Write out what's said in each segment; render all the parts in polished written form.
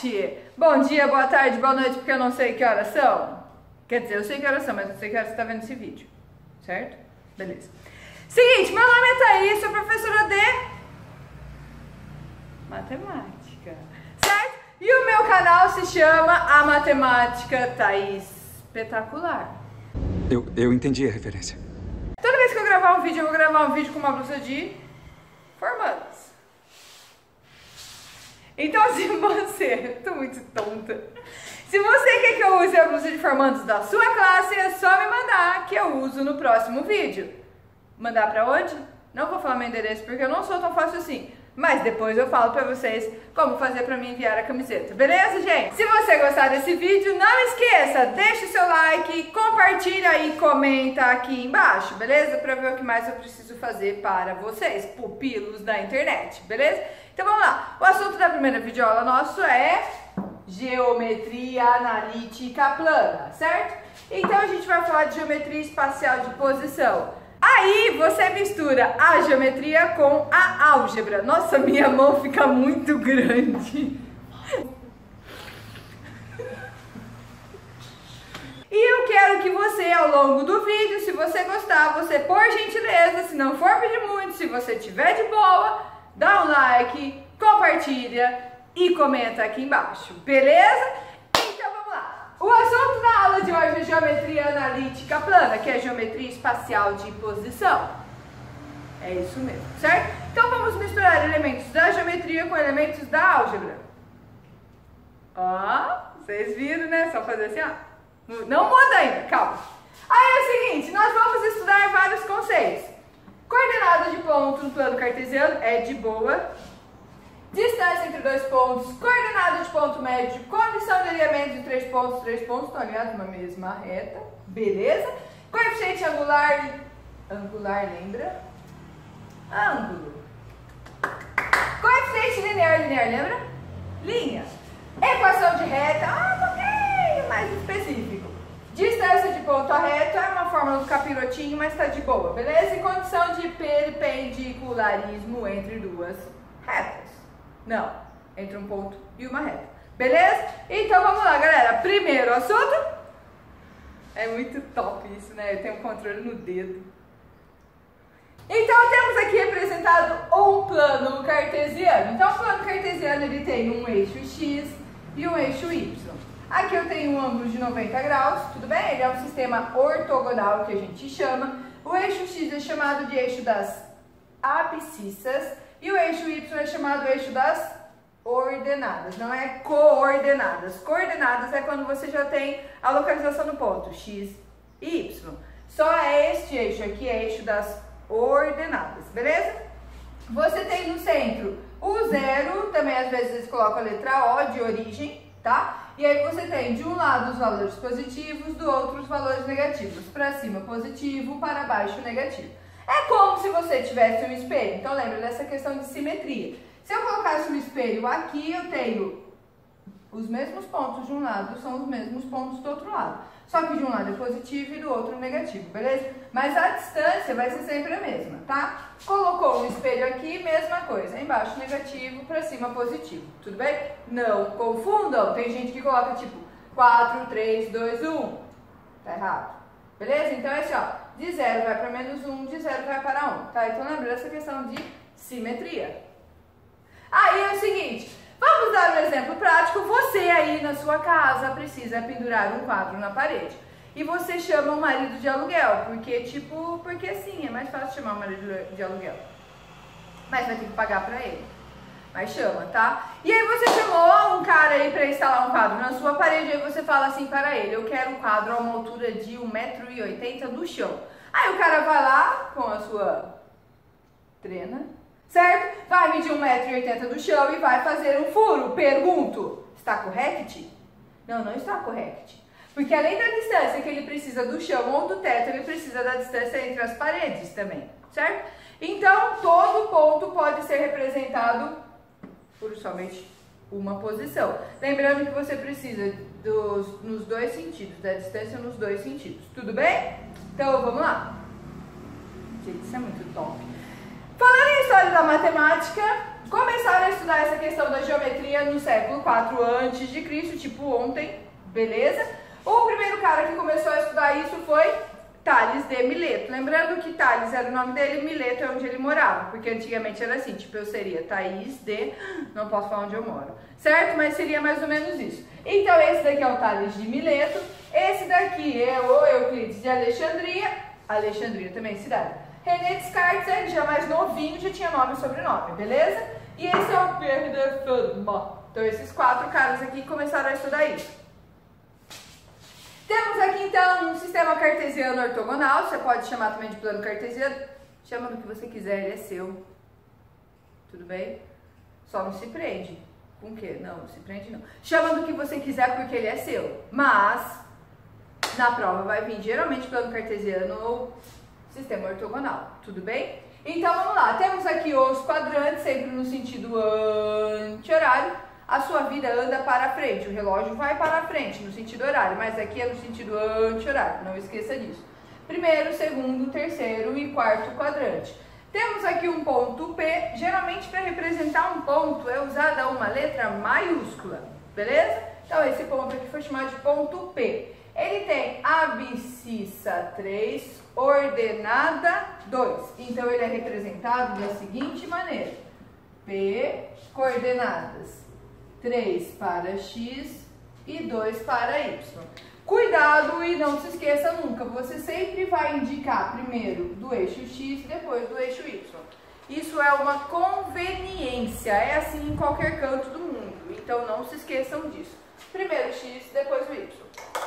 Nath! Bom dia, boa tarde, boa noite, porque eu não sei que horas são. Quer dizer, eu sei que horas são, mas não sei que horas você está vendo esse vídeo. Certo? Beleza. Seguinte, meu nome é Thaís, sou professora de matemática. Certo? E o meu canal se chama A Matemática Thaís Espetacular. Eu entendi a referência. Toda vez que eu gravar um vídeo, eu vou gravar um vídeo com uma blusa de formandos. Então, se você... Eu tô muito tonta. Se você quer que eu use a blusa de formandos da sua classe, é só me mandar que eu uso no próximo vídeo. Mandar pra onde? Não vou falar meu endereço porque eu não sou tão fácil assim. Mas depois eu falo pra vocês como fazer pra me enviar a camiseta. Beleza, gente? Se você gostar desse vídeo, não esqueça, deixa o seu like, compartilha e comenta aqui embaixo, beleza? Pra ver o que mais eu preciso fazer para vocês, pupilos da internet, beleza? Então vamos lá. O assunto da primeira videoaula nosso é geometria analítica plana, certo? Então a gente vai falar de geometria espacial de posição. Aí você mistura a geometria com a álgebra. Nossa, minha mão fica muito grande. E eu quero que você, ao longo do vídeo, se você gostar, você, por gentileza, se não for pedir muito, se você tiver de boa, dá um like, compartilha e comenta aqui embaixo, beleza? Então vamos lá. O assunto da aula de hoje é geometria analítica plana, que é geometria espacial de posição. É isso mesmo, certo? Então vamos misturar elementos da geometria com elementos da álgebra. Ó, vocês viram, né? Só fazer assim, ó. Não muda ainda, calma. Aí é o seguinte, nós vamos estudar vários conceitos. Coordenada de ponto no plano cartesiano é de boa. Distância entre dois pontos, coordenada de ponto médio, condição de alinhamento de três pontos estão alinhados numa mesma reta, beleza? Coeficiente angular, lembra? Ângulo. Coeficiente linear, lembra? Linha. Equação de reta, um pouquinho mais específico. Distância de ponto a reto é uma fórmula do capirotinho, mas tá de boa, beleza? E condição de perpendicularismo entre duas retas. Não, entre um ponto e uma reta. Beleza? Então vamos lá, galera. Primeiro assunto. É muito top isso, né? Eu tenho um controle no dedo. Então temos aqui representado um plano cartesiano. Então o plano cartesiano ele tem um eixo X e um eixo Y. Aqui eu tenho um ângulo de 90 graus, tudo bem? Ele é um sistema ortogonal que a gente chama. O eixo X é chamado de eixo das abscissas. E o eixo Y é chamado eixo das ordenadas, não é coordenadas. Coordenadas é quando você já tem a localização do ponto, X e Y. Só este eixo aqui é eixo das ordenadas, beleza? Você tem no centro o zero, também às vezes eles colocam a letra O de origem, tá? E aí você tem de um lado os valores positivos, do outro os valores negativos. Para cima positivo, para baixo negativo. É como se você tivesse um espelho. Então lembra dessa questão de simetria. Se eu colocasse um espelho aqui, eu tenho os mesmos pontos de um lado, são os mesmos pontos do outro lado. Só que de um lado é positivo e do outro negativo, beleza? Mas a distância vai ser sempre a mesma, tá? Colocou um espelho aqui, mesma coisa. Embaixo negativo, pra cima positivo. Tudo bem? Não confundam. Tem gente que coloca tipo 4, 3, 2, 1. Tá errado. Beleza? Então é assim, ó. De 0 vai para menos 1, de 0 vai para 1, tá? Então lembra dessa questão de simetria. Aí é o seguinte, vamos dar um exemplo prático. Você aí na sua casa precisa pendurar um quadro na parede. E você chama o marido de aluguel, porque sim, é mais fácil chamar o marido de aluguel. Mas vai ter que pagar para ele. Mas chama, tá? E aí você chamou um cara aí para instalar um quadro na sua parede, aí você fala assim para ele, eu quero um quadro a uma altura de 1,80 m do chão. Aí o cara vai lá com a sua trena, certo? Vai medir 1,80 m do chão e vai fazer um furo. Pergunto, está correto? Não, não está correto. Porque além da distância que ele precisa do chão ou do teto, ele precisa da distância entre as paredes também, certo? Então todo ponto pode ser representado por somente uma posição. Lembrando que você precisa nos dois sentidos, da distância nos dois sentidos. Tudo bem? Então vamos lá. Gente, isso é muito top. Falando em história da matemática, começaram a estudar essa questão da geometria no século IV a.C., tipo ontem, beleza? O primeiro cara que começou a estudar isso foi Tales de Mileto. Lembrando que Tales era o nome dele, Mileto é onde ele morava, porque antigamente era assim, tipo, eu seria Thaís de... não posso falar onde eu moro, certo? Mas seria mais ou menos isso. Então esse daqui é o Tales de Mileto, esse daqui é o Euclides de Alexandria, Alexandria também cidade. René Descartes, ele já mais novinho, já tinha nome e sobrenome, beleza? E esse é o Pierre de Fermat. Então esses 4 caras aqui começaram a estudar isso. Temos aqui então um sistema cartesiano ortogonal, você pode chamar também de plano cartesiano, chama do que você quiser, ele é seu, tudo bem? Só não se prende, com o quê? Não se prende não. Chama do que você quiser porque ele é seu, mas na prova vai vir geralmente plano cartesiano ou sistema ortogonal, tudo bem? Então vamos lá, temos aqui os quadrantes, sempre no sentido anti-horário. A sua vida anda para frente, o relógio vai para frente no sentido horário, mas aqui é no sentido anti-horário, não esqueça disso. Primeiro, segundo, terceiro e quarto quadrante. Temos aqui um ponto P, geralmente para representar um ponto é usada uma letra maiúscula, beleza? Então esse ponto aqui foi chamado de ponto P. Ele tem abscissa 3, ordenada 2, então ele é representado da seguinte maneira: P, coordenadas 3 para x e 2 para y. Cuidado e não se esqueça nunca, você sempre vai indicar primeiro do eixo x e depois do eixo y. Isso é uma conveniência, é assim em qualquer canto do mundo, então não se esqueçam disso. Primeiro x, depois o y.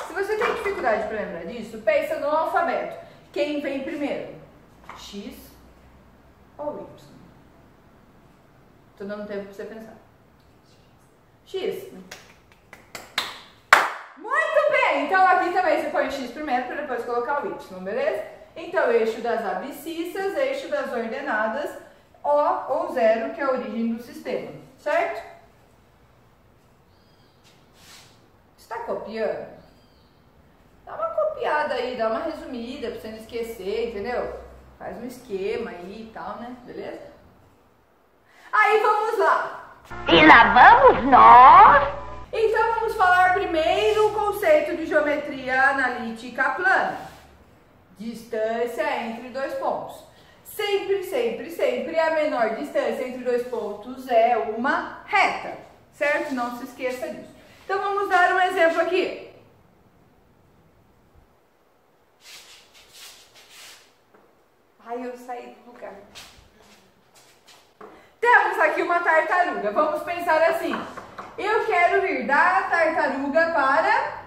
Se você tem dificuldade para lembrar disso, pensa no alfabeto. Quem vem primeiro? X ou y? Estou dando tempo para você pensar. X. Muito bem! Então aqui também você põe o x primeiro para depois colocar o y, beleza? Então eixo das abscissas, eixo das ordenadas, O ou 0, que é a origem do sistema, certo? Está copiando? Dá uma copiada aí, dá uma resumida para você não esquecer, entendeu? Faz um esquema aí e tal, né? Beleza? Aí vamos lá! E lá vamos nós! Então vamos falar primeiro o conceito de geometria analítica plana. Distância entre dois pontos. Sempre, sempre, sempre a menor distância entre dois pontos é uma reta, certo? Não se esqueça disso. Então vamos dar um exemplo aqui. Ai, eu saí do lugar. Temos aqui uma tartaruga. Vamos pensar assim. Eu quero ir da tartaruga para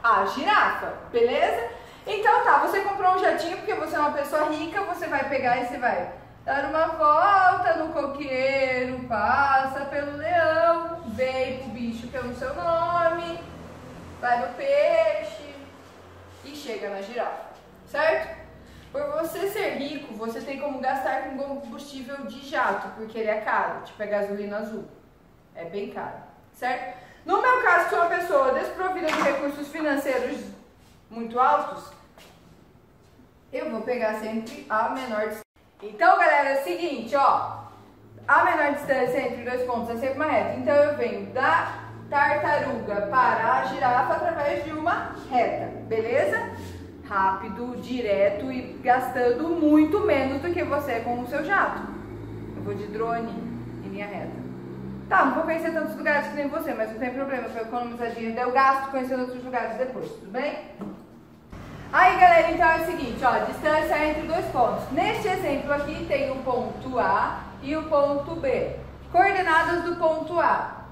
a girafa, beleza? Então tá, você comprou um jatinho porque você é uma pessoa rica, você vai pegar e você vai dar uma volta no coqueiro, passa pelo leão, vem pro bicho pelo seu nome, vai no peixe e chega na girafa, certo? Por você ser rico, você tem como gastar com combustível de jato, porque ele é caro, tipo é gasolina azul. É bem caro, certo? No meu caso, que sou uma pessoa desprovida de recursos financeiros muito altos, eu vou pegar sempre a menor distância. Então, galera, é o seguinte, ó. A menor distância entre dois pontos é sempre uma reta. Então, eu venho da tartaruga para a girafa através de uma reta, beleza? Rápido, direto e gastando muito menos do que você com o seu jato. Eu vou de drone em linha reta. Tá, não vou conhecer tantos lugares que nem você, mas não tem problema, para economizar dinheiro, eu gasto conhecendo outros lugares depois, tudo bem? Aí, galera, então é o seguinte, ó, distância entre dois pontos. Neste exemplo aqui tem o ponto A e o ponto B. Coordenadas do ponto A: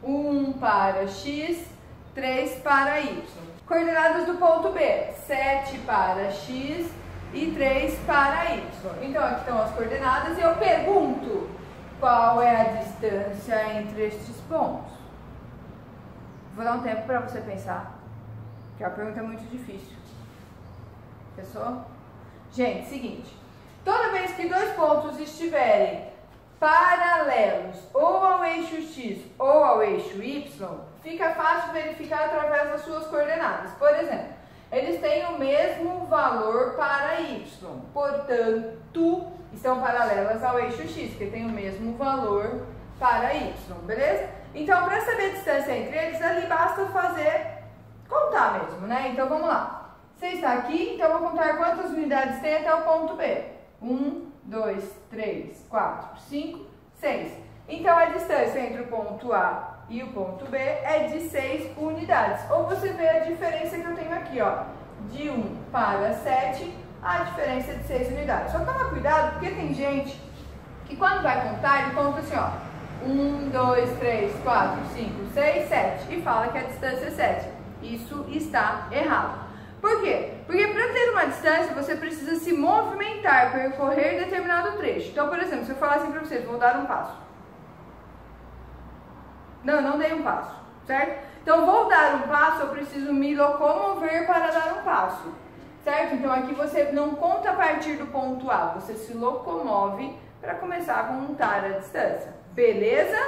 1 para x, 3 para y. Coordenadas do ponto B: 7 para x e 3 para y. Então aqui estão as coordenadas e eu pergunto: qual é a distância entre estes pontos? Vou dar um tempo para você pensar, porque a pergunta é muito difícil. Pensou? Gente, seguinte. Toda vez que dois pontos estiverem paralelos ou ao eixo x ou ao eixo y, fica fácil verificar através das suas coordenadas. Por exemplo, eles têm o mesmo valor para y, portanto, estão paralelas ao eixo x, que tem o mesmo valor para y, beleza? Então, para saber a distância entre eles, ali basta contar mesmo, né? Então, vamos lá. Você está aqui, então eu vou contar quantas unidades tem até o ponto B. 1, 2, 3, 4, 5, 6. Então, a distância entre o ponto A e o ponto B é de 6 unidades. Ou você vê a diferença que eu tenho aqui, ó. De 1 para 7, a diferença é de 6 unidades. Só toma cuidado, porque tem gente que quando vai contar, ele conta assim, ó. 1, 2, 3, 4, 5, 6, 7. E fala que a distância é 7. Isso está errado. Por quê? Porque para ter uma distância, você precisa se movimentar, percorrer determinado trecho. Então, por exemplo, se eu falar assim para vocês, vou dar um passo. Não dei um passo, certo? Então, vou dar um passo, eu preciso me locomover para dar um passo, certo? Então, aqui você não conta a partir do ponto A, você se locomove para começar a contar a distância, beleza?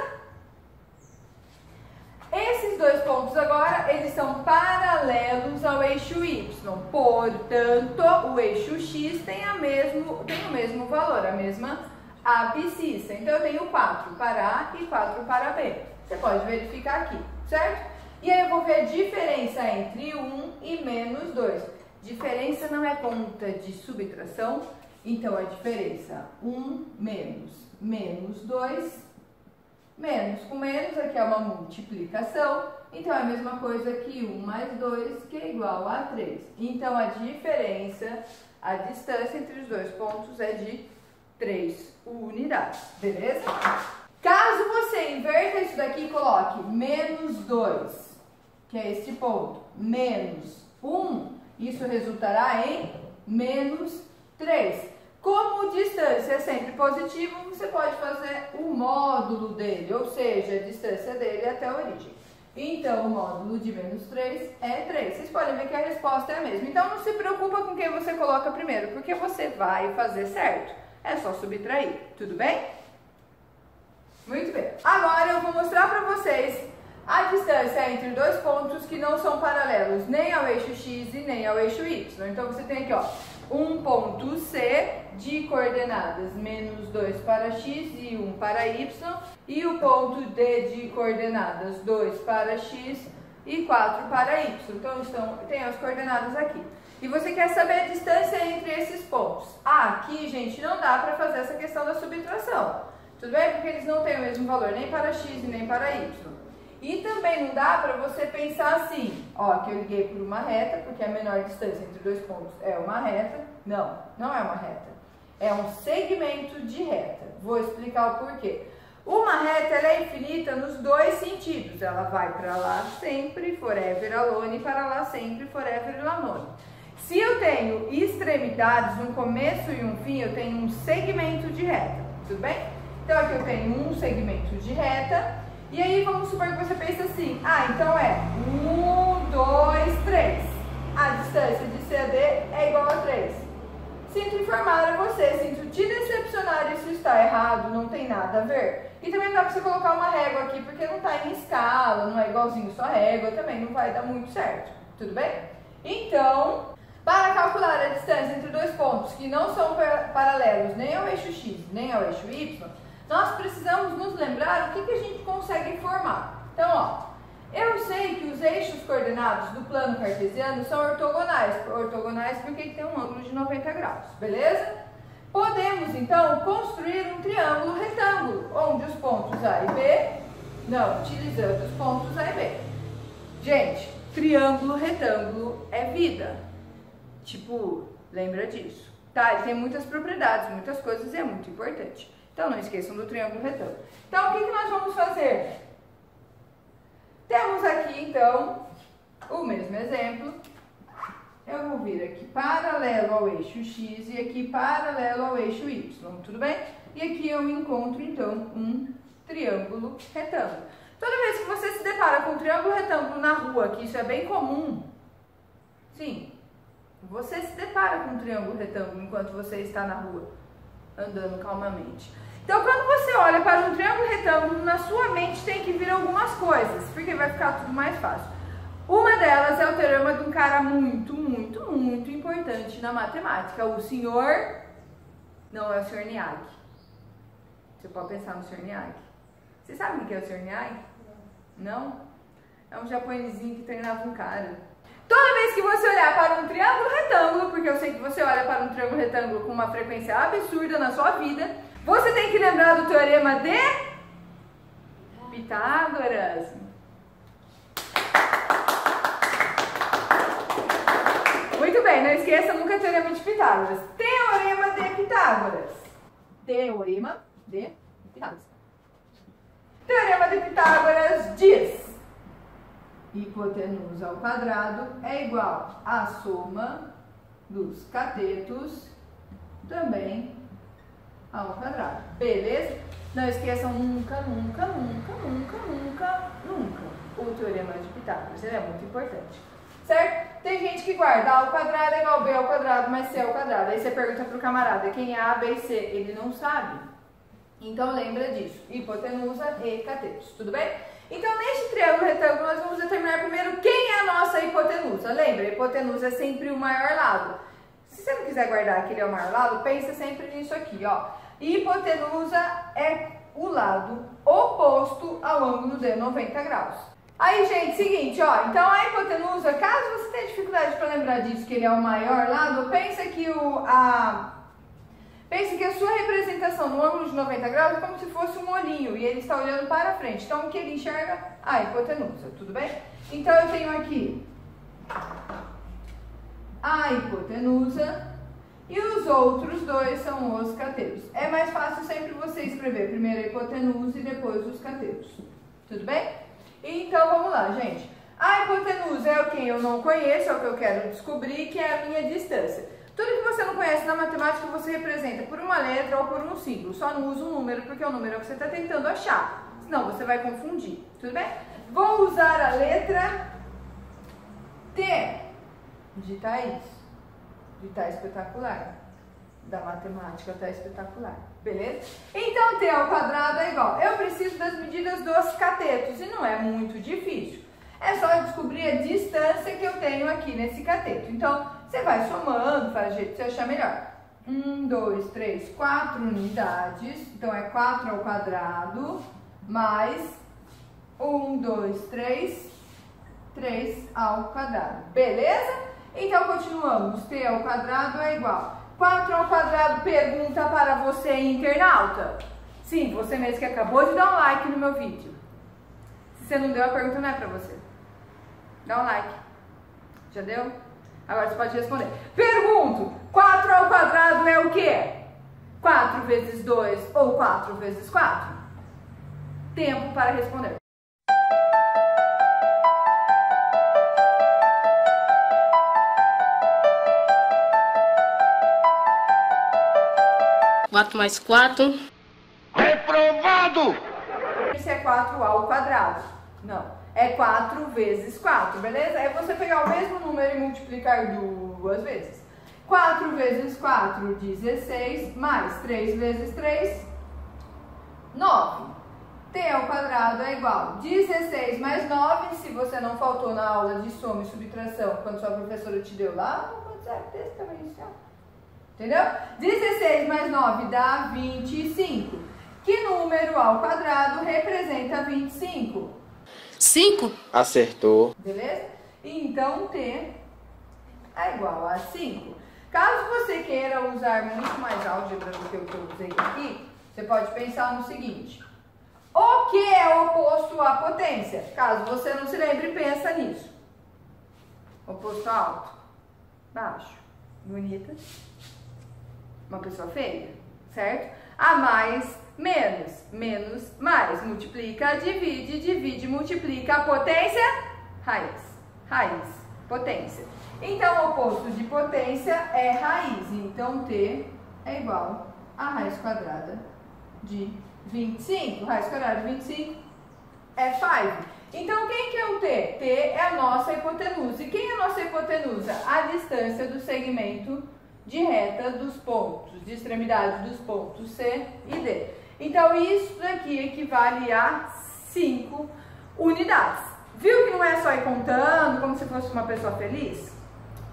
Esses dois pontos agora, eles são paralelos ao eixo y, portanto, o eixo x tem o mesmo valor, a mesma abscissa. Então, eu tenho 4 para A e 4 para B. Você pode verificar aqui, certo? E aí eu vou ver a diferença entre 1 e menos 2. Diferença não é conta de subtração, então a diferença 1 menos 2, menos com menos aqui é uma multiplicação, então é a mesma coisa que 1 mais 2, que é igual a 3. Então a diferença, a distância entre os dois pontos é de 3 unidades, beleza? Caso você inverta isso daqui e coloque menos 2, que é este ponto, menos 1, isso resultará em menos 3. Como distância é sempre positivo, você pode fazer o módulo dele, ou seja, a distância dele até a origem. Então, o módulo de menos 3 é 3. Vocês podem ver que a resposta é a mesma. Então, não se preocupa com quem você coloca primeiro, porque você vai fazer certo. É só subtrair, tudo bem? Muito bem. Agora eu vou mostrar para vocês a distância entre dois pontos que não são paralelos nem ao eixo x e nem ao eixo y. Então você tem aqui, ó, um ponto C de coordenadas menos 2 para x e 1 para y, e o ponto D de coordenadas 2 para x e 4 para y. Então tem as coordenadas aqui. E você quer saber a distância entre esses pontos. Aqui, gente, não dá para fazer essa questão da subtração. Tudo bem? Porque eles não têm o mesmo valor nem para x e nem para y. E também não dá para você pensar assim, ó, que eu liguei por uma reta, porque a menor distância entre dois pontos é uma reta. Não, não é uma reta. É um segmento de reta. Vou explicar o porquê. Uma reta, ela é infinita nos dois sentidos. Ela vai para lá sempre, forever alone, e para lá sempre, forever alone. Se eu tenho extremidades, um começo e um fim, eu tenho um segmento de reta. Tudo bem? Então, aqui eu tenho um segmento de reta, e aí vamos supor que você pense assim, então é 1, 2, 3. A distância de C a D é igual a 3. Sinto informar a você, sinto te decepcionar, isso está errado, não tem nada a ver. E também dá para você colocar uma régua aqui, porque não está em escala, não é igualzinho só régua, também não vai dar muito certo, tudo bem? Então, para calcular a distância entre dois pontos que não são paralelos nem ao eixo x nem ao eixo y, nós precisamos nos lembrar o que a gente consegue formar. Então, ó, eu sei que os eixos coordenados do plano cartesiano são ortogonais. Ortogonais porque tem um ângulo de 90 graus, beleza? Podemos, então, construir um triângulo retângulo, onde os pontos A e B, utilizando os pontos A e B. Gente, triângulo retângulo é vida. Tipo, lembra disso, tá? Ele tem muitas propriedades, muitas coisas e é muito importante. Então, não esqueçam do triângulo retângulo. Então, o que nós vamos fazer? Temos aqui, então, o mesmo exemplo. Eu vou vir aqui paralelo ao eixo x e aqui paralelo ao eixo y, tudo bem? E aqui eu encontro, então, um triângulo retângulo. Toda vez que você se depara com um triângulo retângulo na rua, que isso é bem comum, sim, você se depara com um triângulo retângulo enquanto você está na rua, andando calmamente. Então, quando você olha para um triângulo retângulo, na sua mente tem que vir algumas coisas, porque vai ficar tudo mais fácil. Uma delas é o teorema de um cara muito importante na matemática, o senhor Não é o Sr. Miyagi. Você pode pensar no Sr. Miyagi. Você sabe o que é o Sr. Miyagi? Não? É um japonesinho que treinava um cara. Toda vez que você olhar para um triângulo retângulo, porque eu sei que você olha para um triângulo retângulo com uma frequência absurda na sua vida, você tem que lembrar do teorema de Pitágoras. Muito bem, não esqueça nunca o teorema de Pitágoras. Teorema de Pitágoras. Teorema de Pitágoras. Teorema de Pitágoras diz: hipotenusa ao quadrado é igual à soma dos catetos também ao quadrado. Beleza? Não esqueçam nunca, nunca, nunca, nunca, nunca, nunca o teorema de Pitágoras. Ele é muito importante. Certo? Tem gente que guarda A ao quadrado é igual a B ao quadrado mais C ao quadrado. Aí você pergunta pro camarada quem é A, B e C. Ele não sabe. Então lembra disso. Hipotenusa e catetos. Tudo bem? Então neste triângulo retângulo nós vamos determinar primeiro quem é a nossa hipotenusa. Lembra? A hipotenusa é sempre o maior lado. Se você não quiser guardar que ele é o maior lado, pensa sempre nisso aqui, ó. Hipotenusa é o lado oposto ao ângulo de 90 graus. Aí, gente, seguinte, ó, então a hipotenusa, caso você tenha dificuldade para lembrar disso, que ele é o maior lado, pensa que a sua representação no ângulo de 90 graus é como se fosse um olhinho e ele está olhando para frente. Então, o que ele enxerga? A hipotenusa, tudo bem? Então, eu tenho aqui a hipotenusa e os outros dois são os catetos. É mais fácil sempre você escrever primeiro a hipotenusa e depois os catetos. Tudo bem? Então, vamos lá, gente. A hipotenusa é o que eu não conheço, é o que eu quero descobrir, que é a minha distância. Tudo que você não conhece na matemática, você representa por uma letra ou por um símbolo. Só não usa um número, porque é o número que você está tentando achar. Senão, você vai confundir. Tudo bem? Vou usar a letra T de Thaís. De Tá Espetacular. Da matemática Tá Espetacular. Beleza? Então, T ao quadrado é igual. Eu preciso das medidas dos catetos e não é muito difícil. É só descobrir a distância que eu tenho aqui nesse cateto. Então, você vai somando, faz o jeito que você achar melhor. 1, 2, 3, 4 unidades. Então, é 4 ao quadrado mais 1, 2, 3, 3 ao quadrado. Beleza? Então, continuamos. T ao quadrado é igual. 4 ao quadrado pergunta para você, internauta. Sim, você mesmo que acabou de dar um like no meu vídeo. Se você não deu, a pergunta não é para você. Dá um like. Já deu? Agora você pode responder. Pergunto, 4 ao quadrado é o quê? 4 vezes 2 ou 4 vezes 4? Tempo para responder. Quatro mais 4. Reprovado! Isso é 4 ao quadrado. Não, é 4 vezes 4, beleza? É você pegar o mesmo número e multiplicar 2 vezes. 4 vezes 4, 16, mais 3 vezes 3, 9. T ao quadrado é igual 16 mais 9, se você não faltou na aula de soma e subtração, quando sua professora te deu lá, pode ser desse tamanho, entendeu? 16 mais 9 dá 25. Que número ao quadrado representa 25? 5. Acertou. Beleza? Então, T é igual a 5. Caso você queira usar muito mais álgebra do que o que eu usei aqui, você pode pensar no seguinte. O que é oposto à potência? Caso você não se lembre, pensa nisso. Oposto a alto, baixo, bonita, uma pessoa feia, certo? A mais, menos, menos, mais. Multiplica, divide, divide, multiplica. A potência, raiz. Raiz, potência. Então, o oposto de potência é raiz. Então, T é igual a raiz quadrada de 25. Raiz quadrada de 25 é 5. Então, quem que é o T? T é a nossa hipotenusa. E quem é a nossa hipotenusa? A distância do segmento de reta dos pontos, de extremidade dos pontos C e D. Então, isso daqui equivale a 5 unidades. Viu que não é só ir contando como se fosse uma pessoa feliz?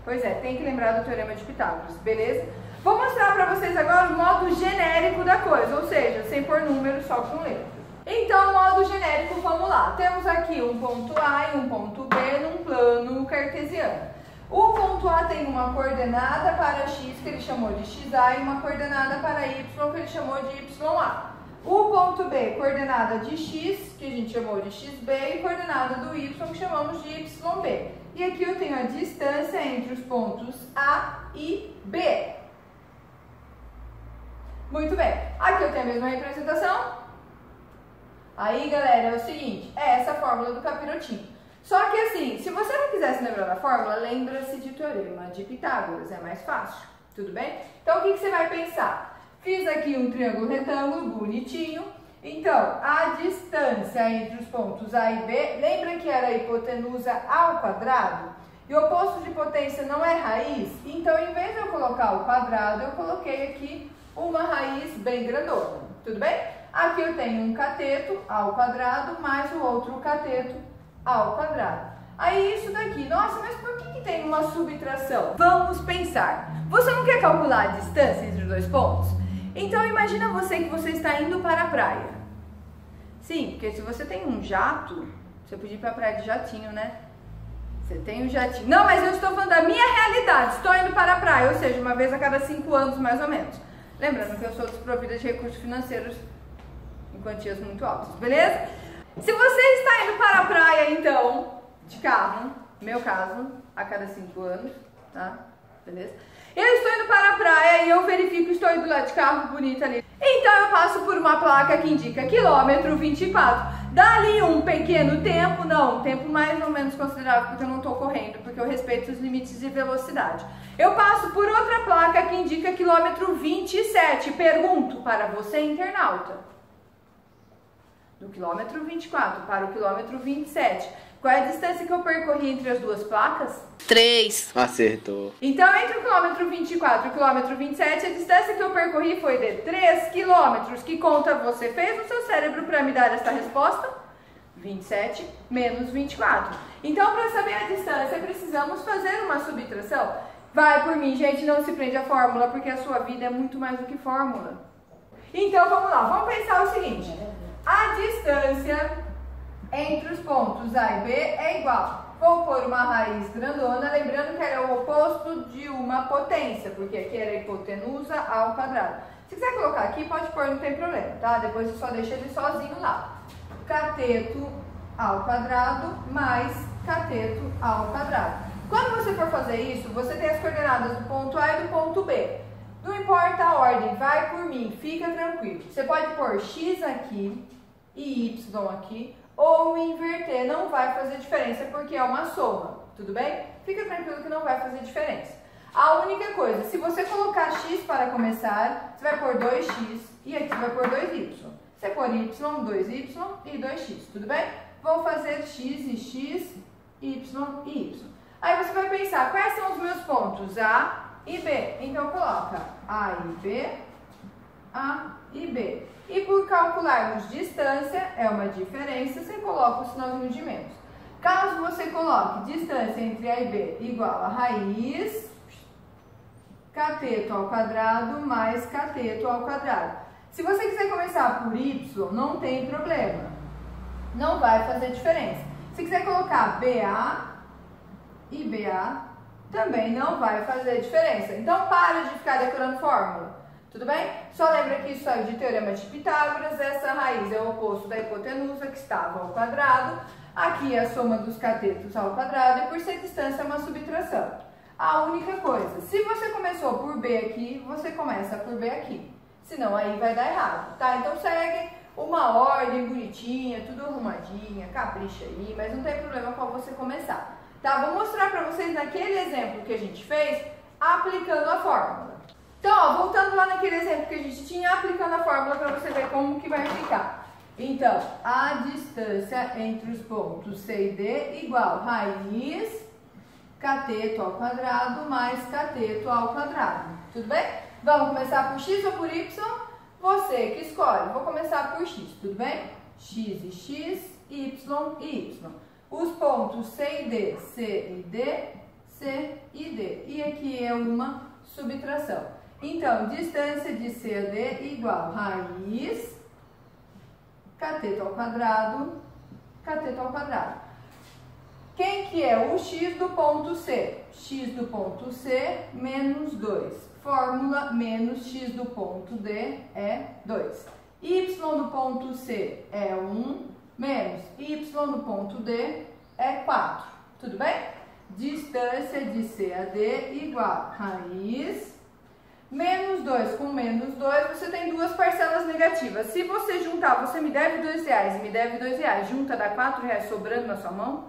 Pois é, tem que lembrar do teorema de Pitágoras, beleza? Vou mostrar para vocês agora o modo genérico da coisa, ou seja, sem pôr números, só com letras. Então, modo genérico, vamos lá. Temos aqui um ponto A e um ponto B num plano cartesiano. O ponto A tem uma coordenada para x, que ele chamou de xa, e uma coordenada para y, que ele chamou de ya. O ponto B, coordenada de x, que a gente chamou de xb, e coordenada do y, que chamamos de yb. E aqui eu tenho a distância entre os pontos A e B. Muito bem. Aqui eu tenho a mesma representação. Aí, galera, é o seguinte, é essa a fórmula do capirotinho. Só que assim, se você não quiser se lembrar da fórmula, lembra-se de teorema de Pitágoras, é mais fácil, tudo bem? Então, o que você vai pensar? Fiz aqui um triângulo retângulo bonitinho. Então, a distância entre os pontos A e B, lembra que era a hipotenusa ao quadrado? E o oposto de potência não é raiz? Então, em vez de eu colocar o quadrado, eu coloquei aqui uma raiz bem grandona, tudo bem? Aqui eu tenho um cateto ao quadrado mais o outro cateto ao quadrado. Aí isso daqui, nossa, mas por que tem uma subtração? Vamos pensar. Você não quer calcular a distância entre os dois pontos? Então imagina você que você está indo para a praia. Sim, porque se você tem um jato, você podia ir para a praia de jatinho, né? Você tem um jatinho. Não, mas eu estou falando da minha realidade. Estou indo para a praia, ou seja, uma vez a cada 5 anos mais ou menos. Lembrando que eu sou desprovida de recursos financeiros em quantias muito altas, beleza? Se você está indo para a praia, então, de carro, meu caso, a cada 5 anos, tá? Beleza? Eu estou indo para a praia e eu verifico que estou indo lá de carro bonito ali. Então eu passo por uma placa que indica quilômetro 24. Dali um pequeno tempo, não, um tempo mais ou menos considerável, porque eu não estou correndo, porque eu respeito os limites de velocidade. Eu passo por outra placa que indica quilômetro 27. Pergunto para você, internauta. Do quilômetro 24 para o quilômetro 27. Qual é a distância que eu percorri entre as duas placas? 3. Acertou. Então, entre o quilômetro 24 e o quilômetro 27, a distância que eu percorri foi de 3 quilômetros. Que conta você fez no seu cérebro para me dar essa resposta? 27 menos 24. Então, para saber a distância, precisamos fazer uma subtração. Vai por mim, gente, não se prende à fórmula, porque a sua vida é muito mais do que fórmula. Então, vamos lá, vamos pensar o seguinte. A distância entre os pontos A e B é igual. Vou pôr uma raiz grandona, lembrando que era o oposto de uma potência, porque aqui era a hipotenusa ao quadrado. Se quiser colocar aqui, pode pôr, não tem problema, tá? Depois você só deixa ele sozinho lá. Cateto ao quadrado mais cateto ao quadrado. Quando você for fazer isso, você tem as coordenadas do ponto A e do ponto B. Não importa a ordem, vai por mim, fica tranquilo. Você pode pôr x aqui e y aqui, ou inverter, não vai fazer diferença porque é uma soma, tudo bem? Fica tranquilo que não vai fazer diferença. A única coisa, se você colocar x para começar, você vai pôr 2x e aqui você vai pôr 2y. Você pôr y, 2y e 2x, tudo bem? Vou fazer x e x, y e y. Aí você vai pensar, quais são os meus pontos? A e B. Então coloca A e B, A e B. E por calcularmos distância, é uma diferença, você coloca o sinalzinho de menos. Caso você coloque distância entre A e B igual a raiz, cateto ao quadrado mais cateto ao quadrado. Se você quiser começar por y, não tem problema. Não vai fazer diferença. Se quiser colocar BA e BA, também não vai fazer diferença. Então, para de ficar decorando fórmula. Tudo bem? Só lembra que isso saiu de teorema de Pitágoras. Essa raiz é o oposto da hipotenusa, que estava ao quadrado. Aqui é a soma dos catetos ao quadrado. E por ser distância, é uma subtração. A única coisa, se você começou por B aqui, você começa por B aqui. Senão, aí vai dar errado, tá? Então, segue uma ordem bonitinha, tudo arrumadinha, capricha aí. Mas não tem problema qual você começar. Tá? Vou mostrar pra vocês naquele exemplo que a gente fez, aplicando a fórmula. Então, ó, voltando lá naquele exemplo que a gente tinha, aplicando a fórmula para você ver como que vai ficar. Então, a distância entre os pontos C e D igual raiz cateto ao quadrado mais cateto ao quadrado. Tudo bem? Vamos começar por x ou por y? Você que escolhe. Vou começar por x, tudo bem? X e x, y e y. Os pontos C e D, C e D, C e D. E aqui é uma subtração. Então, distância de C a D igual raiz cateto ao quadrado, cateto ao quadrado. Quem que é o x do ponto C? X do ponto C menos 2. Fórmula menos x do ponto D é 2. Y do ponto C é 1, menos y do ponto D é 4. Tudo bem? Distância de C a D igual raiz menos 2 com menos 2, você tem duas parcelas negativas. Se você juntar, você me deve R$2 e me deve R$2, junta dá R$4 sobrando na sua mão?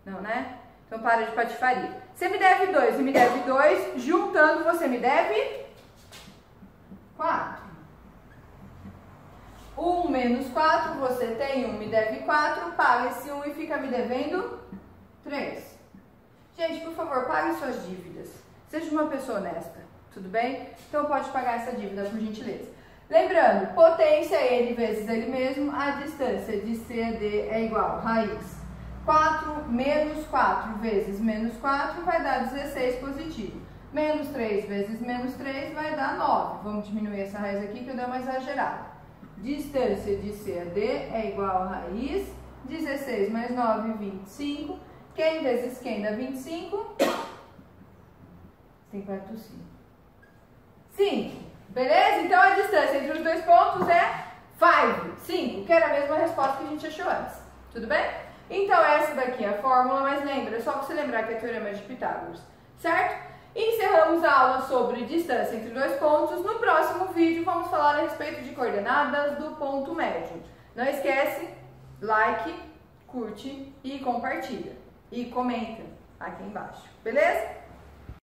Não, né? Então para de patifaria. Você me deve 2 e me deve 2, juntando você me deve 4. 1 menos 4, você tem 1, me deve 4, paga esse 1 e fica me devendo 3. Gente, por favor, pague suas dívidas. Seja uma pessoa honesta. Tudo bem? Então pode pagar essa dívida, por gentileza. Lembrando, potência é ele vezes ele mesmo, a distância de C a D é igual a raiz 4 menos 4 vezes menos 4 vai dar 16 positivo. Menos 3 vezes menos 3 vai dar 9. Vamos diminuir essa raiz aqui que eu dei uma exagerada. Distância de C a D é igual a raiz 16 mais 9, 25. Quem vezes quem dá 25? 55. 5, beleza? Então a distância entre os dois pontos é 5, que era a mesma resposta que a gente achou antes, tudo bem? Então essa daqui é a fórmula, mas lembra, é só você lembrar que é teorema de Pitágoras, certo? Encerramos a aula sobre distância entre dois pontos. No próximo vídeo vamos falar a respeito de coordenadas do ponto médio. Não esquece, like, curte e compartilha. E comenta aqui embaixo, beleza?